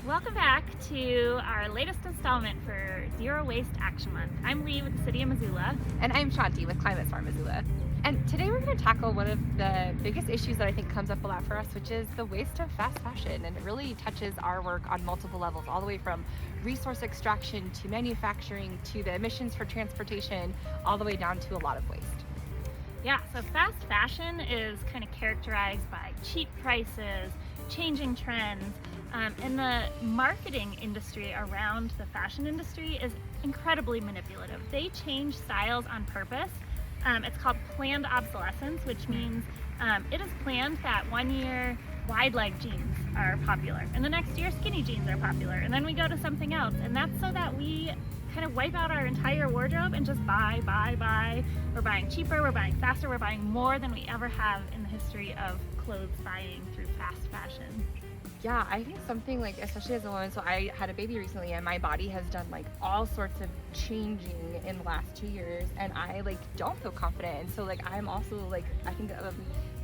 Welcome back to our latest installment for Zero Waste Action Month. I'm Lee with the City of Missoula. And I'm Shanti with Climate Smart Missoula. And today we're going to tackle one of the biggest issues that I think comes up a lot for us, which is the waste of fast fashion. And it really touches our work on multiple levels, all the way from resource extraction to manufacturing to the emissions for transportation, all the way down to a lot of waste. Yeah, so fast fashion is kind of characterized by cheap prices, changing trends, and the marketing industry around the fashion industry is incredibly manipulative. They change styles on purpose. It's called planned obsolescence, which means it is planned that one year wide leg jeans are popular and the next year skinny jeans are popular, and then we go to something else, and that's so that we kind of wipe out our entire wardrobe and just buy. We're buying cheaper, we're buying faster, we're buying more than we ever have in the history of clothes buying through fast fashion. Yeah, I think something like, especially as a woman, so I had a baby recently and my body has done like all sorts of changing in the last 2 years, and I like don't feel confident. And so like I'm also like, I think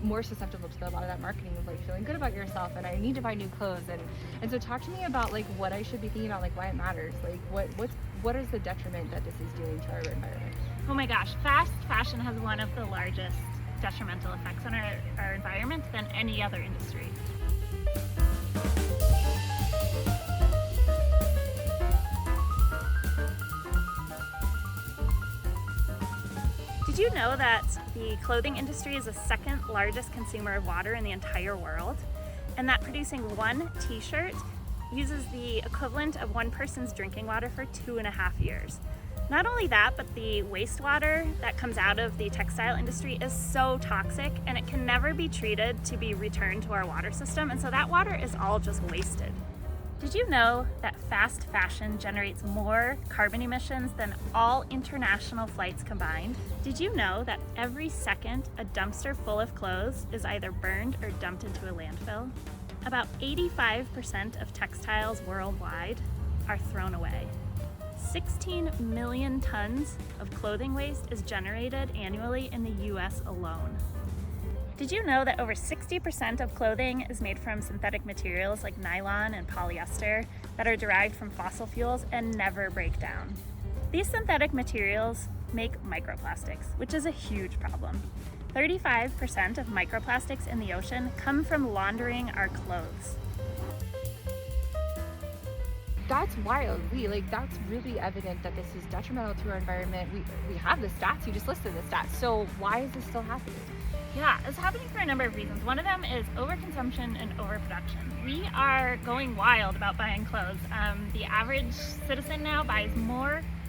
more susceptible to a lot of that marketing of like feeling good about yourself and I need to buy new clothes. And so talk to me about like what I should be thinking about, like why it matters, like what is the detriment that this is doing to our environment? Oh my gosh, fast fashion has one of the largest detrimental effects on our environment than any other industry. Did you know that the clothing industry is the second largest consumer of water in the entire world? And that producing one t-shirt uses the equivalent of one person's drinking water for 2.5 years. Not only that, but the wastewater that comes out of the textile industry is so toxic and it can never be treated to be returned to our water system, and so that water is all just wasted. Did you know that fast fashion generates more carbon emissions than all international flights combined? Did you know that every second a dumpster full of clothes is either burned or dumped into a landfill? About 85% of textiles worldwide are thrown away. 16 million tons of clothing waste is generated annually in the US alone. Did you know that over 60% of clothing is made from synthetic materials like nylon and polyester that are derived from fossil fuels and never break down? These synthetic materials make microplastics, which is a huge problem. 35% of microplastics in the ocean come from laundering our clothes. That's wild. Like that's really evident that this is detrimental to our environment. We have the stats, you just listed the stats. So why is this still happening? Yeah, it's happening for a number of reasons. One of them is overconsumption and overproduction. We are going wild about buying clothes. The average citizen now buys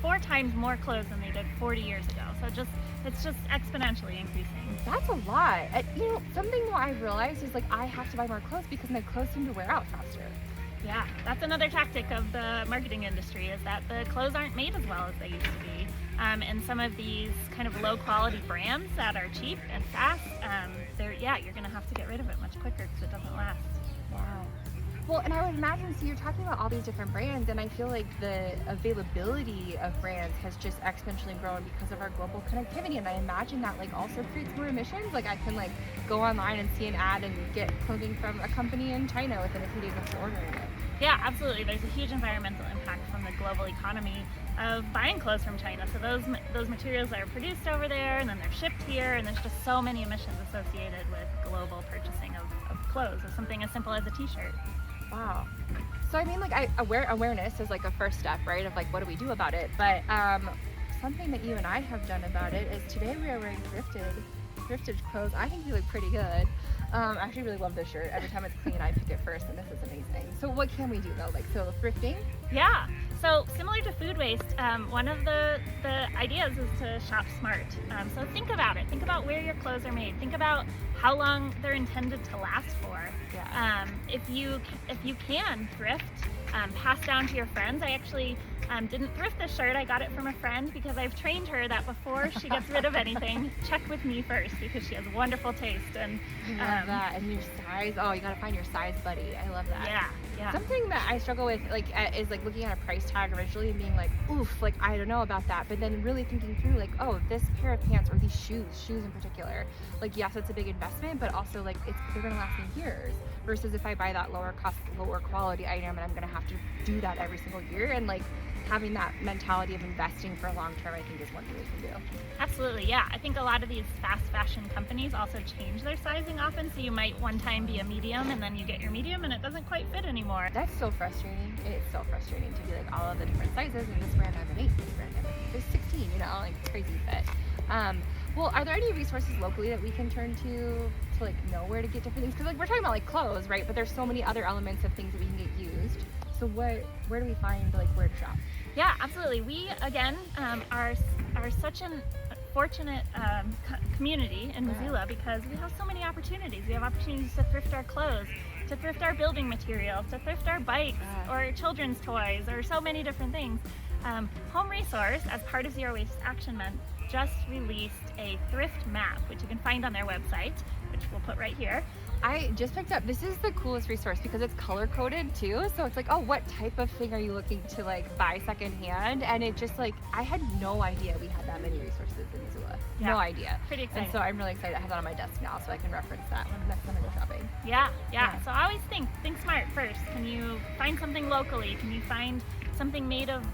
4 times more clothes than they did 40 years ago. So it's just exponentially increasing. That's a lot. Something that I've realized is like I have to buy more clothes because my clothes seem to wear out faster. Yeah, that's another tactic of the marketing industry, is that the clothes aren't made as well as they used to be. And some of these kind of low quality brands that are cheap and fast, you're gonna have to get rid of it much quicker because it doesn't last. Wow. Well, and I would imagine, so you're talking about all these different brands, and I feel like the availability of brands has just exponentially grown because of our global connectivity, and I imagine that like also creates more emissions. Like I can like go online and see an ad and get clothing from a company in China within a few days after ordering it. Yeah, absolutely. There's a huge environmental impact from the global economy of buying clothes from China. So those materials are produced over there and then they're shipped here, and there's just so many emissions associated with global purchasing of clothes, of something as simple as a t-shirt. Wow. So I mean, like awareness is like a first step, right? Of like, what do we do about it? But something that you and I have done about it is today we are wearing thrifted clothes. I think we look pretty good. I actually really love this shirt. Every time it's clean, I pick it first, and this is amazing. So what can we do though? Like, so thrifting? Yeah. So similar to food waste, one of the ideas is to shop smart. So think about it. Think about where your clothes are made. Think about how long they're intended to last for. Yeah. If you can thrift, pass down to your friends. I actually didn't thrift this shirt. I got it from a friend because I've trained her that before she gets rid of anything, check with me first, because she has wonderful taste. And I love that. And your size. Oh, you gotta find your size buddy. I love that. Yeah. Yeah. Something that I struggle with is like looking at a price tag originally and being like, oof, like I don't know about that, but then really thinking through like, oh, this pair of pants or these shoes in particular, like yes, it's a big investment, but also like they're gonna last me years. Versus if I buy that lower cost, lower quality item and I'm gonna have to do that every single year, and like having that mentality of investing for long term, I think is one thing we can do. Absolutely, yeah. I think a lot of these fast fashion companies also change their sizing often, so you might one time be a medium and then you get your medium and it doesn't quite fit anymore. That's so frustrating. It's so frustrating to be like all of the different sizes, and this brand has an 8, this brand has there's 16, you know, like it's crazy fit. Well, are there any resources locally that we can turn to like know where to get different things? Because like we're talking about like clothes, right? But there's so many other elements of things that we can get used. So where do we find like where to shop? Yeah, absolutely. We again are such an fortunate community in Missoula because we have so many opportunities. We have opportunities to thrift our clothes, to thrift our building materials, to thrift our bikes or children's toys, or so many different things. Home Resource, as part of Zero Waste Action Month, just released a thrift map, which you can find on their website, which we'll put right here. I just picked up, this is the coolest resource because it's color coded too. So it's like, oh, what type of thing are you looking to like buy secondhand? And it just like, I had no idea we had that many resources in Missoula. Yeah, no idea. Pretty exciting. And so I'm really excited. I have that on my desk now so I can reference that when next time I go shopping. Yeah. So I always think smart first. Can you find something locally? Can you find something made of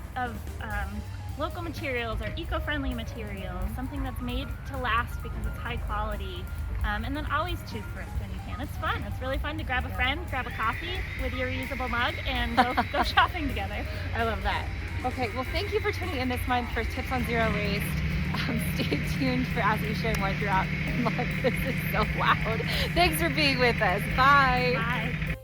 local materials or eco-friendly materials, something that's made to last because it's high quality, and then always choose thrift when you can. It's fun. It's really fun to grab a friend, grab a coffee with your reusable mug, and go shopping together. I love that. Okay, well, thank you for tuning in this month for Tips on Zero Waste. Stay tuned for as we share more throughout the month. This is so loud. Thanks for being with us. Bye. Bye.